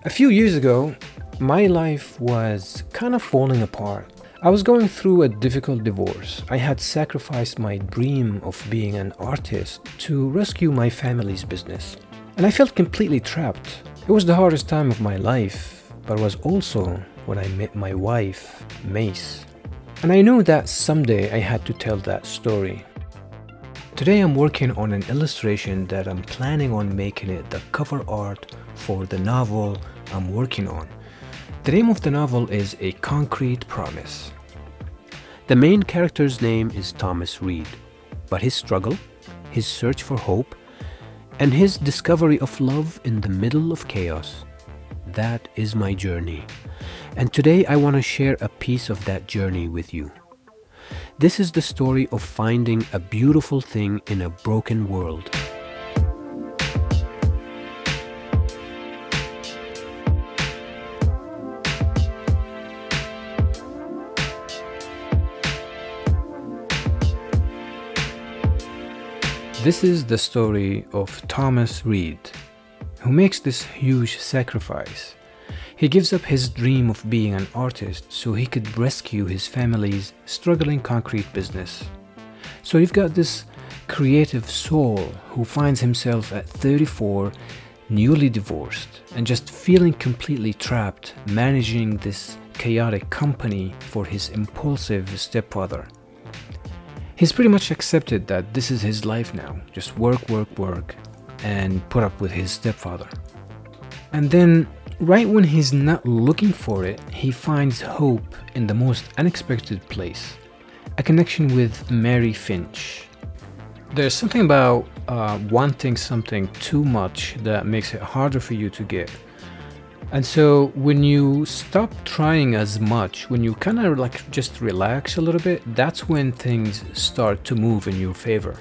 A few years ago, my life was kind of falling apart. I was going through a difficult divorce. I had sacrificed my dream of being an artist to rescue my family's business. And I felt completely trapped. It was the hardest time of my life, but it was also when I met my wife, Mace. And I knew that someday I had to tell that story. Today I'm working on an illustration that I'm planning on making it the cover art for the novel I'm working on. The name of the novel is A Concrete Promise. The main character's name is Thomas Reed, but his struggle, his search for hope, and his discovery of love in the middle of chaos, that is my journey. And today I want to share a piece of that journey with you. This is the story of finding a beautiful thing in a broken world. This is the story of Thomas Reed, who makes this huge sacrifice. He gives up his dream of being an artist so he could rescue his family's struggling concrete business. So you've got this creative soul who finds himself at 34, newly divorced, and just feeling completely trapped managing this chaotic company for his impulsive stepfather. He's pretty much accepted that this is his life now, just work, and put up with his stepfather. And then, right when he's not looking for it, he finds hope in the most unexpected place, a connection with Mary Finch. There's something about wanting something too much that makes it harder for you to get. And so when you stop trying as much, when you kind of like just relax a little bit, that's when things start to move in your favor.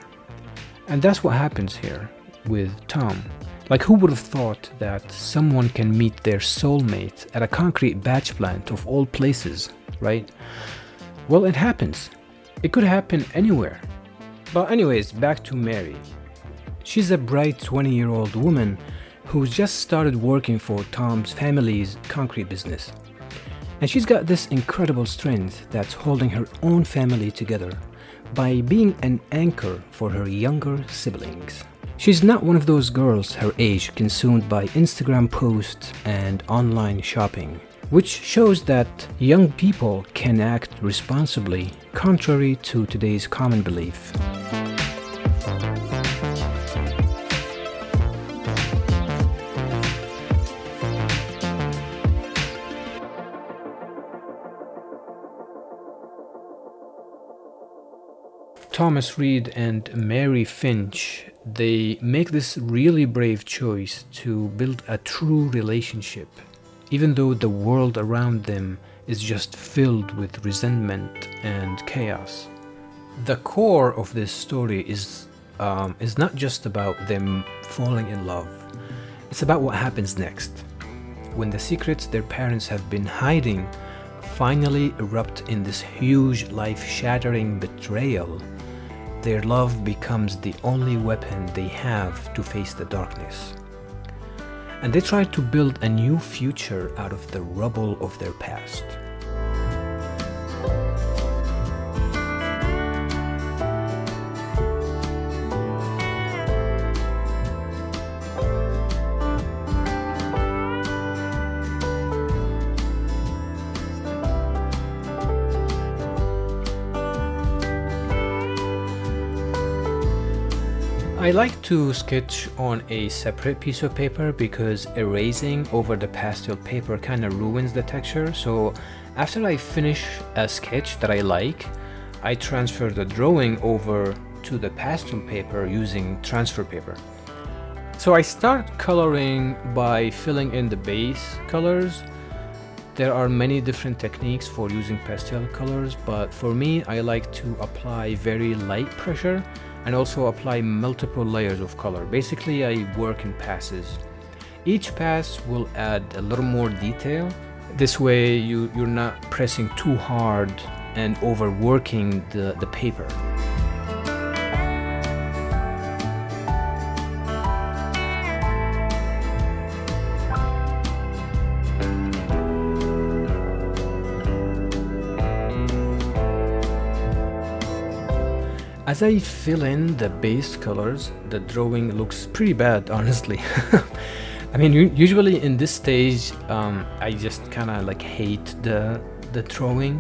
And that's what happens here with Tom. Like, who would have thought that someone can meet their soulmate at a concrete batch plant of all places, right? Well, it happens. It could happen anywhere. But anyways, back to Mary. She's a bright 20-year-old woman who's just started working for Tom's family's concrete business. And she's got this incredible strength that's holding her own family together by being an anchor for her younger siblings. She's not one of those girls her age consumed by Instagram posts and online shopping, which shows that young people can act responsibly, contrary to today's common belief. Thomas Reed and Mary Finch, they make this really brave choice to build a true relationship, even though the world around them is just filled with resentment and chaos. The core of this story is not just about them falling in love. It's about what happens next, when the secrets their parents have been hiding finally erupt in this huge, life-shattering betrayal. Their love becomes the only weapon they have to face the darkness. And they try to build a new future out of the rubble of their past. I like to sketch on a separate piece of paper because erasing over the pastel paper kind of ruins the texture. So after I finish a sketch that I like, I transfer the drawing over to the pastel paper using transfer paper. So I start coloring by filling in the base colors. There are many different techniques for using pastel colors, but for me, I like to apply very light pressure and also apply multiple layers of color. Basically, I work in passes. Each pass will add a little more detail. This way, you're not pressing too hard and overworking the paper. As I fill in the base colors, the drawing looks pretty bad, honestly. I mean, usually in this stage, I just kind of like hate the drawing.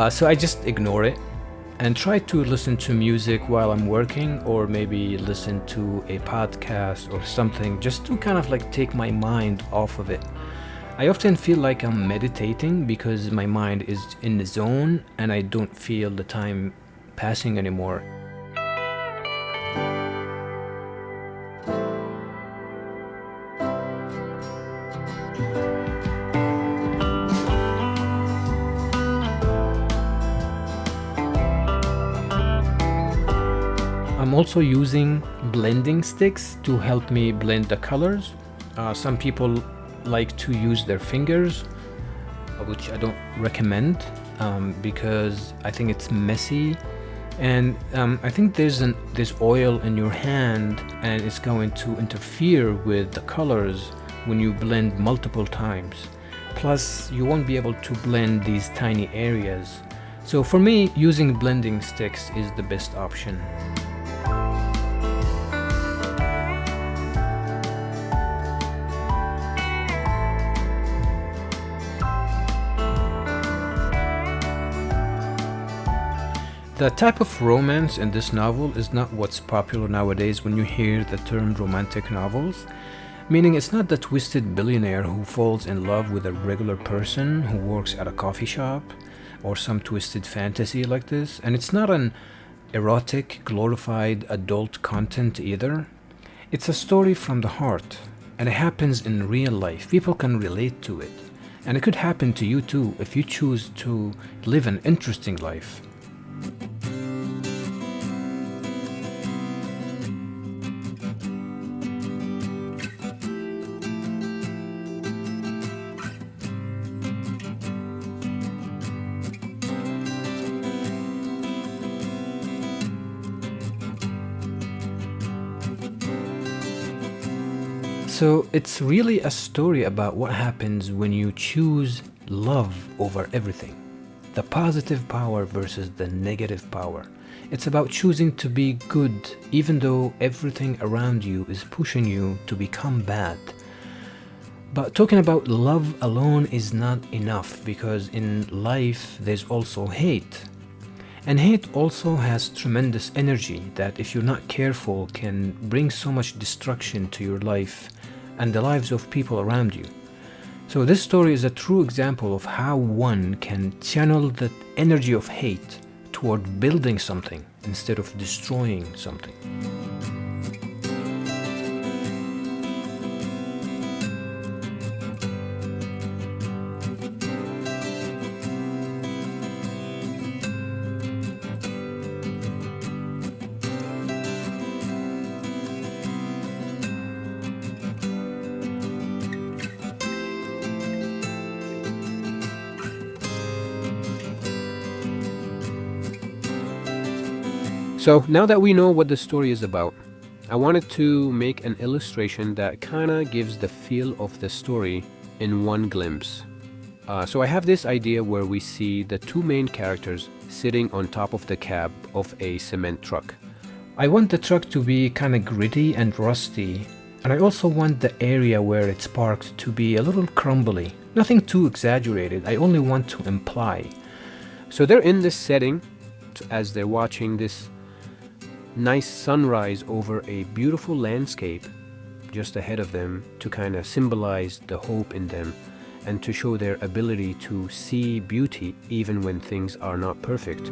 So I just ignore it and try to listen to music while I'm working, or maybe listen to a podcast or something, just to kind of like take my mind off of it. I often feel like I'm meditating because my mind is in the zone and I don't feel the time passing anymore. I'm also using blending sticks to help me blend the colors. Some people like to use their fingers, which I don't recommend because I think it's messy, and I think there's oil in your hand and it's going to interfere with the colors when you blend multiple times. Plus, you won't be able to blend these tiny areas. So for me, using blending sticks is the best option. The type of romance in this novel is not what's popular nowadays when you hear the term romantic novels. Meaning it's not the twisted billionaire who falls in love with a regular person who works at a coffee shop, or some twisted fantasy like this. And it's not an erotic, glorified adult content either. It's a story from the heart, and it happens in real life. People can relate to it. And it could happen to you too if you choose to live an interesting life. So it's really a story about what happens when you choose love over everything. The positive power versus the negative power. It's about choosing to be good even though everything around you is pushing you to become bad. But talking about love alone is not enough, because in life there's also hate. And hate also has tremendous energy that, if you're not careful, can bring so much destruction to your life and the lives of people around you. So this story is a true example of how one can channel the energy of hate toward building something instead of destroying something. So now that we know what the story is about, I wanted to make an illustration that kinda gives the feel of the story in one glimpse. So I have this idea where we see the two main characters sitting on top of the cab of a cement truck. I want the truck to be kinda gritty and rusty, and I also want the area where it's parked to be a little crumbly. Nothing too exaggerated, I only want to imply. So they're in this setting as they're watching this nice sunrise over a beautiful landscape just ahead of them, to kind of symbolize the hope in them and to show their ability to see beauty even when things are not perfect.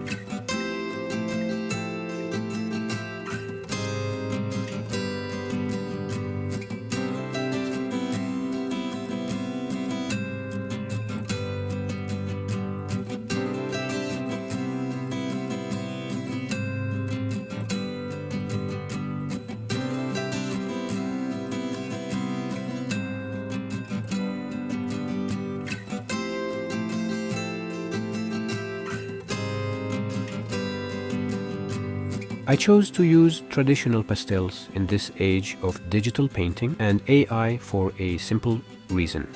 I chose to use traditional pastels in this age of digital painting and AI for a simple reason: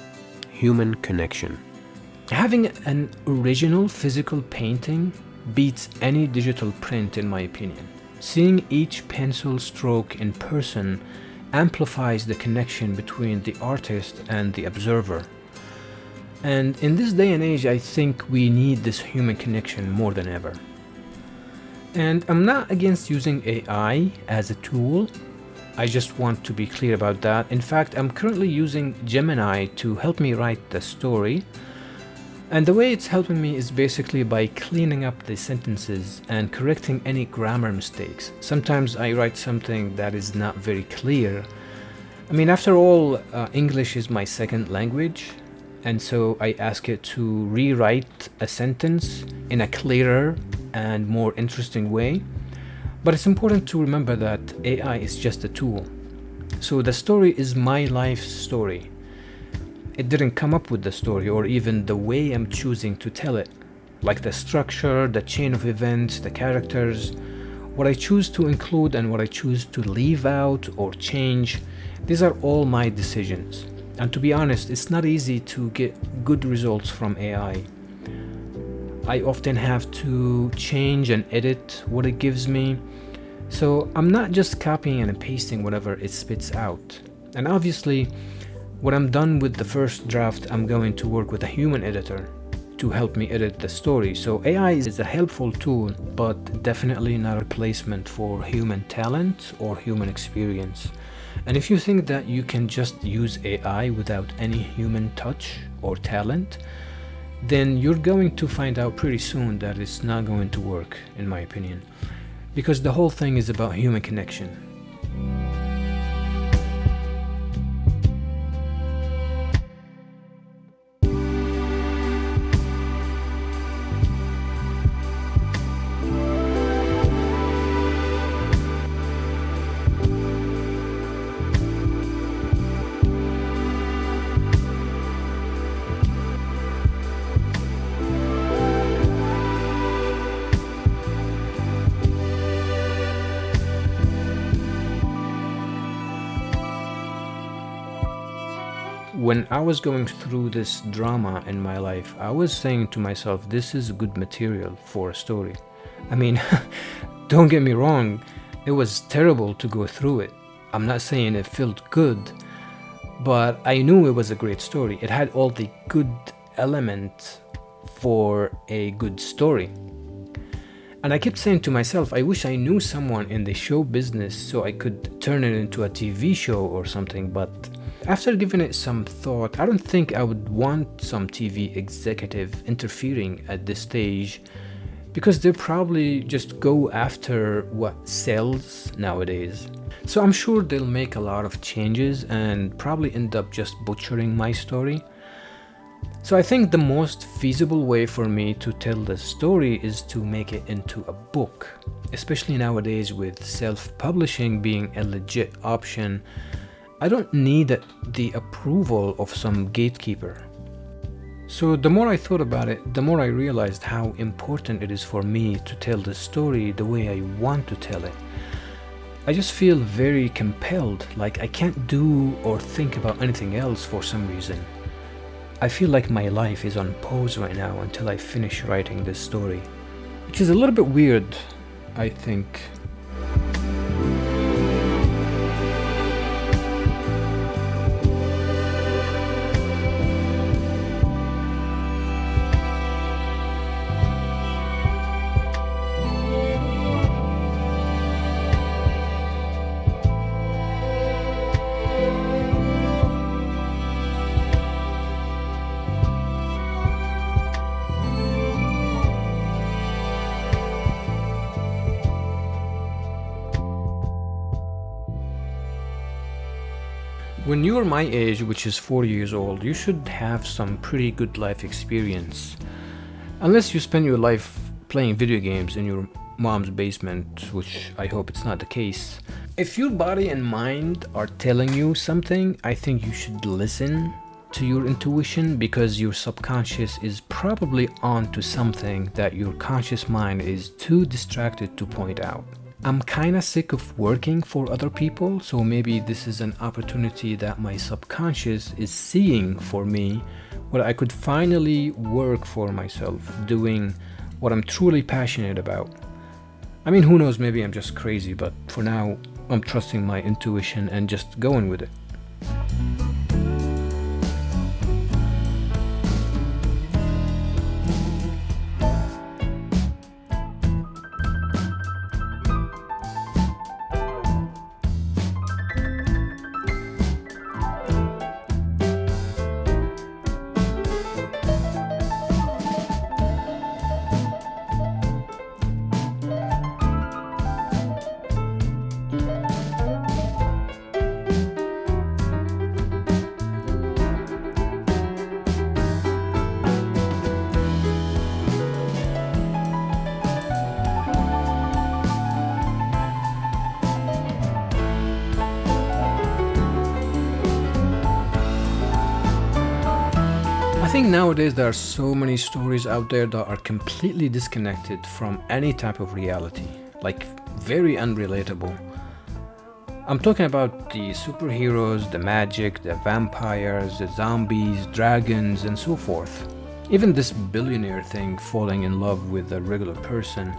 human connection. Having an original physical painting beats any digital print in my opinion. Seeing each pencil stroke in person amplifies the connection between the artist and the observer. And in this day and age, I think we need this human connection more than ever. And I'm not against using AI as a tool. I just want to be clear about that. In fact, I'm currently using Gemini to help me write the story. And the way it's helping me is basically by cleaning up the sentences and correcting any grammar mistakes. Sometimes I write something that is not very clear. I mean, after all, English is my second language, and so I ask it to rewrite a sentence in a clearer and more interesting way. But it's important to remember that AI is just a tool. So the story is my life story. It didn't come up with the story or even the way I'm choosing to tell it, like the structure, the chain of events, the characters, what I choose to include and what I choose to leave out or change. These are all my decisions. And to be honest, it's not easy to get good results from AI. I often have to change and edit what it gives me. So I'm not just copying and pasting whatever it spits out. And obviously, when I'm done with the first draft, I'm going to work with a human editor to help me edit the story. So AI is a helpful tool, but definitely not a replacement for human talent or human experience. And if you think that you can just use AI without any human touch or talent, then you're going to find out pretty soon that it's not going to work, in my opinion. Because the whole thing is about human connection. When I was going through this drama in my life, I was saying to myself, this is good material for a story. I mean, don't get me wrong, it was terrible to go through it. I'm not saying it felt good, but I knew it was a great story. It had all the good elements for a good story. And I kept saying to myself, I wish I knew someone in the show business so I could turn it into a TV show or something, but after giving it some thought, I don't think I would want some TV executive interfering at this stage, because they probably just go after what sells nowadays. So I'm sure they'll make a lot of changes and probably end up just butchering my story. So I think the most feasible way for me to tell the story is to make it into a book, especially nowadays with self-publishing being a legit option. I don't need the approval of some gatekeeper. So the more I thought about it, the more I realized how important it is for me to tell the story the way I want to tell it. I just feel very compelled, like I can't do or think about anything else for some reason. I feel like my life is on pause right now until I finish writing this story, which is a little bit weird, I think. When you're my age, which is 40 years old, you should have some pretty good life experience. Unless you spend your life playing video games in your mom's basement, which I hope it's not the case. If your body and mind are telling you something, I think you should listen to your intuition, because your subconscious is probably on to something that your conscious mind is too distracted to point out. I'm kinda sick of working for other people, so maybe this is an opportunity that my subconscious is seeing for me, where I could finally work for myself, doing what I'm truly passionate about. I mean, who knows, maybe I'm just crazy, but for now, I'm trusting my intuition and just going with it. I think nowadays there are so many stories out there that are completely disconnected from any type of reality, like very unrelatable. I'm talking about the superheroes, the magic, the vampires, the zombies, dragons, and so forth. Even this billionaire thing falling in love with a regular person.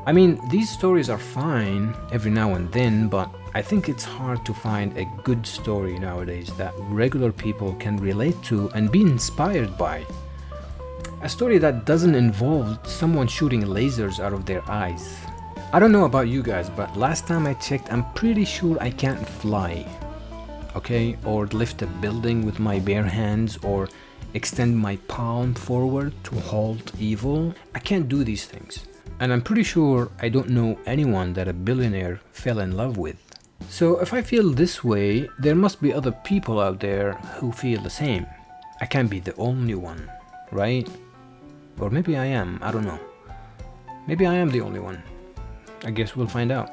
I mean, these stories are fine every now and then, but I think it's hard to find a good story nowadays that regular people can relate to and be inspired by. A story that doesn't involve someone shooting lasers out of their eyes. I don't know about you guys, but last time I checked, I'm pretty sure I can't fly. Okay? Or lift a building with my bare hands, or extend my palm forward to halt evil. I can't do these things. And I'm pretty sure I don't know anyone that a billionaire fell in love with. So if I feel this way, there must be other people out there who feel the same. I can't be the only one, right? Or maybe I am, I don't know. Maybe I am the only one. I guess we'll find out.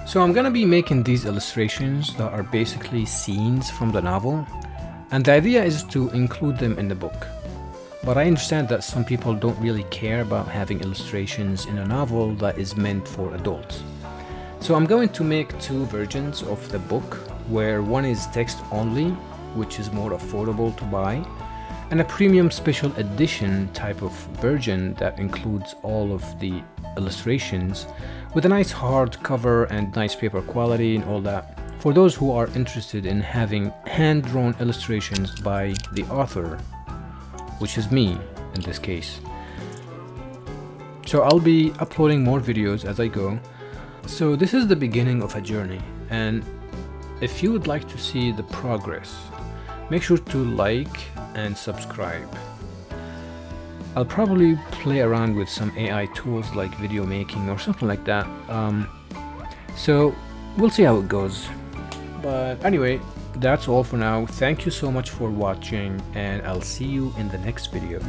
So I'm gonna be making these illustrations that are basically scenes from the novel, and the idea is to include them in the book. But I understand that some people don't really care about having illustrations in a novel that is meant for adults. So I'm going to make two versions of the book, where one is text only, which is more affordable to buy, and a premium special edition type of version that includes all of the illustrations with a nice hard cover and nice paper quality and all that, for those who are interested in having hand-drawn illustrations by the author, which is me in this case. So I'll be uploading more videos as I go. So this is the beginning of a journey, and if you would like to see the progress, make sure to like and subscribe. I'll probably play around with some AI tools like video making or something like that. So we'll see how it goes. But anyway, that's all for now. Thank you so much for watching, and I'll see you in the next video.